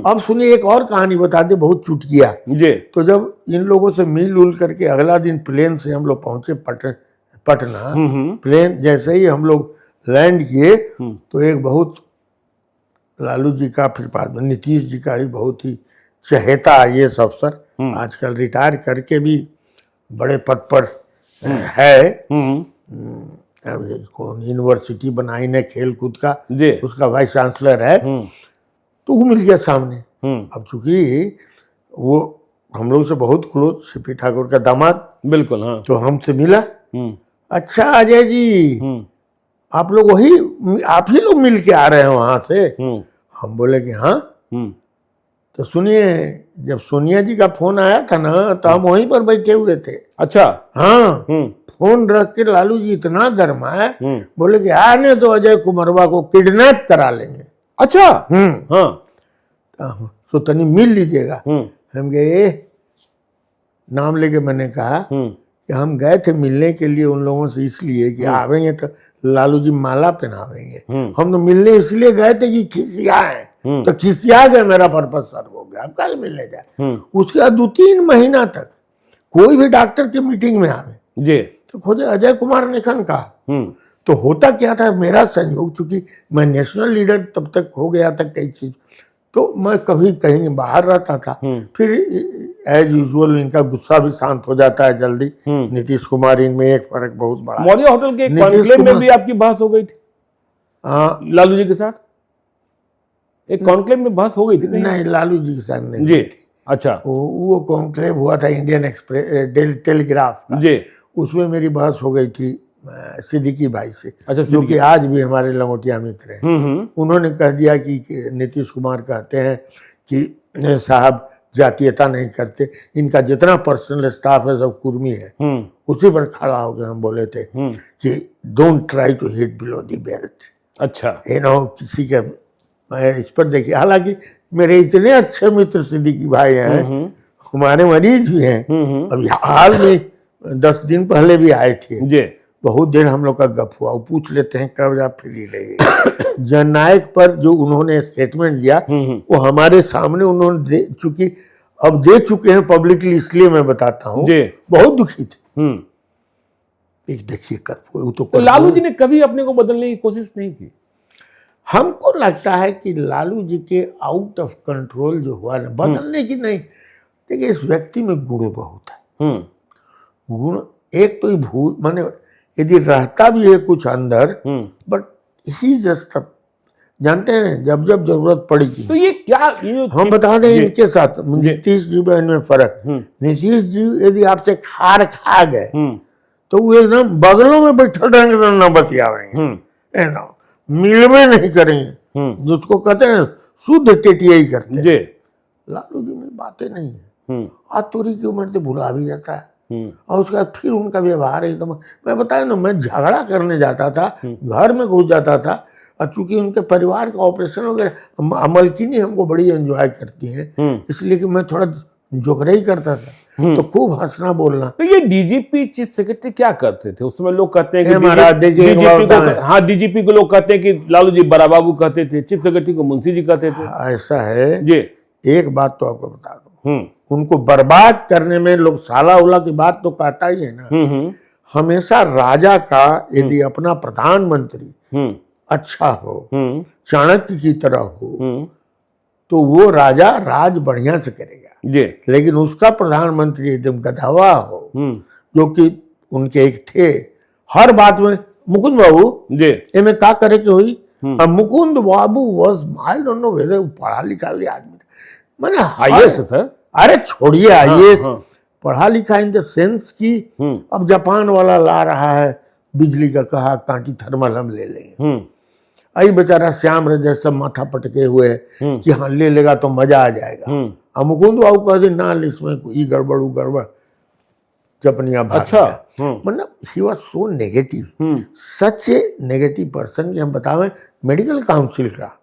अब सुनिए एक और कहानी बता दे, बहुत चुटकिया जी। तो जब इन लोगों से मिल उल करके अगला दिन प्लेन से हम लोग पहुंचे पटना। प्लेन जैसे ही हम लोग लैंड किए तो एक बहुत लालू जी का, फिर बाद में नीतीश जी का ही बहुत ही चहेता IAS अफसर, आजकल रिटायर करके भी बड़े पद पर है। अब ये कौन यूनिवर्सिटी बनाई ने खेल कूद का, जी। उसका वाइस चांसलर है। तो वो मिल गया सामने। अब चूंकि वो हम लोग से बहुत क्लोज, सीपी ठाकुर का दामाद, बिल्कुल। हाँ। तो हमसे मिला। अच्छा अजय जी, आप लोग आप ही लोग मिल के आ रहे हैं वहां से? हम बोले कि हाँ। तो सुनिए, जब सोनिया जी का फोन आया था ना, तो हम वहीं पर बैठे हुए थे। अच्छा। हाँ। फोन रख के लालू जी इतना गर्माए, बोले कि आने तो अजय कुमारवा को किडनैप करा लेंगे। अच्छा। हाँ। तो तनी मिल लीजिएगा। हम गए, नाम लेके मैंने कहा कि हम गए थे मिलने के लिए उन लोगों से, इसलिए कि आवेंगे तो लालू जी माला पहनावेंगे। हम तो मिलने इसलिए गए थे कि खिसियाए, तो खिसिया गए, मेरा पर्पस सर्व हो गया। अब कल मिलने जाए। उसके बाद 2-3 महीना तक कोई भी डॉक्टर की मीटिंग में आवे जी तो खुद अजय कुमार निखन का। तो होता क्या था, मेरा संयोग, चूंकि मैं नेशनल लीडर तब तक हो गया था कई चीज, तो मैं कभी कहीं बाहर रहता था। फिर एज यूजुअल इनका गुस्सा भी शांत हो जाता है जल्दी। नीतीश कुमार, इनमें एक फर्क बहुत बड़ा। मौर्य होटल के कॉन्क्लेव में भी आपकी बहस हो गई थी लालू जी के साथ? एक कॉन्क्लेव में बहस हो गई थी? नहीं, लालू जी के साथ नहीं जी। अच्छा। वो कॉन्क्लेव हुआ था इंडियन एक्सप्रेस टेलीग्राफ का जी। उसमें मेरी बहस हो गई थी सिद्दीकी भाई से। अच्छा, जो कि आज भी हमारे लंगोटिया मित्र हैं। उन्होंने कह दिया कि नीतीश कुमार कहते हैं कि साहब जातीयता नहीं करते, इनका जितना पर्सनल स्टाफ है सब कुर्मी है। उसी पर खड़ा होकर हम बोले थे कि don't try to hit below the belt. अच्छा। किसी के इस पर देखिए, हालांकि मेरे इतने अच्छे मित्र सिद्दीकी भाई हैं, हमारे मरीज भी हैं। अभी हाल में 10 दिन पहले भी आए थे जी। बहुत देर हम लोग का गप हुआ। वो पूछ लेते हैं कब आप फ्री रहिए। जननायक पर जो उन्होंने स्टेटमेंट दिया वो हमारे सामने उन्होंने चूंकि अब दे चुके हैं पब्लिकली, इसलिए मैं बताता हूँ। बहुत दुखी थे। एक देखिए तो लालू जी ने कभी अपने को बदलने की कोशिश नहीं की? हमको लगता है कि लालू जी के आउट ऑफ कंट्रोल जो हुआ ना, बदलने की नहीं। देखिए, इस व्यक्ति में गुण बहुत है। गुण एक तो भूल, माने यदि रहता भी है कुछ अंदर, बट ही जस्ट, जानते हैं जब जब जरूरत पड़ेगी। तो ये क्या हम बता दें इनके साथ नीतीश जी में इनमें फर्क। नीतीश जी यदि आपसे खार खा गए तो वो एकदम बगलों में बैठे रहेंगे, न बतियावेंगे, मिलवे नहीं करेंगे, जिसको कहते हैं शुद्ध टेटियाई करते हैं। लालू जी में बातें नहीं है। आतुरी की उम्र से भुला भी जाता है। और उसके बाद फिर उनका व्यवहार एकदम, मैं बताया ना, मैं झगड़ा करने जाता था, घर में घुस जाता था। और चूंकि उनके परिवार का ऑपरेशन वगैरह, अमलकिनी हमको बड़ी एंजॉय करती हैं, इसलिए कि मैं थोड़ा जोकराई करता था, तो खूब हंसना बोलना। तो ये डीजीपी चीफ सेक्रेटरी क्या करते थे उस समय? लोग कहते हैं कि डीजीपी को लोग कहते हैं कि लालू जी बड़ा बाबू कहते थे, चीफ सेक्रेटरी को मुंशी जी कहते थे। ऐसा है जी। एक बात तो आपको बता दूं, उनको बर्बाद करने में लोग साला उला की बात तो कहता ही है ना। हमेशा राजा का यदि अपना प्रधानमंत्री अच्छा हो, चाणक्य की तरह हो, तो वो राजा राज बढ़िया से करेगा। लेकिन उसका प्रधानमंत्री एकदम गधावा हो, जो कि उनके एक थे, हर बात में मुकुंद बाबू में क्या करे कि हुई। Mukund Babu was, I don't know whether पढ़ा लिखा भी आदमी था, मैंने हाईएस्ट सर। अरे छोड़िए आईएएस, पढ़ा लिखा इन द सेंस की अब जापान वाला ला रहा है बिजली का, कहा कांटी थर्मल हम ले लेंगे। आई बेचारा श्याम रजय सब माथा पटके हुए कि हाँ ले लेगा तो मजा आ जाएगा। अब मुकुंद बाबू कह दे ना, इसमें कोई गड़बड़ जपनिया भाग। अच्छा। मतलब he was so negative, such A negative person कि हम बतावें। मेडिकल काउंसिल का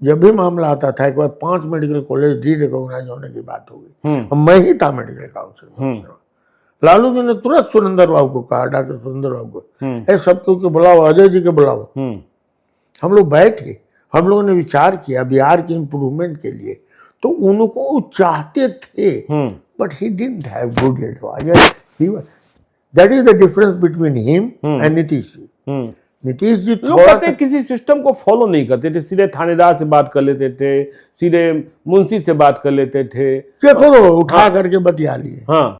जब भी मामला आता था, एक बार 5 मेडिकल कॉलेज डी रिकॉग्नाइज होने की बात हो गई, मैं ही था मेडिकल काउंसिल में। लालू जी ने तुरंत सुरेंद्र बाबू को कहा, डॉक्टर सुरेंद्र बाबू को, सब क्योंकि बुलाओ, अजय जी के बुलाओ। हम लोग बैठे हम लोगों ने विचार किया बिहार के इम्प्रूवमेंट के लिए, तो उनको चाहते थे, but he didn't have good adviser. That is the difference between him and Nitish ji. Nitish ji लोग कहते हैं किसी सिस्टम को फॉलो नहीं करते थे, सीधे थानेदार से बात कर लेते थे, सीधे मुंशी से बात कर लेते थे, करो उठा करके बतिया लिए। हाँ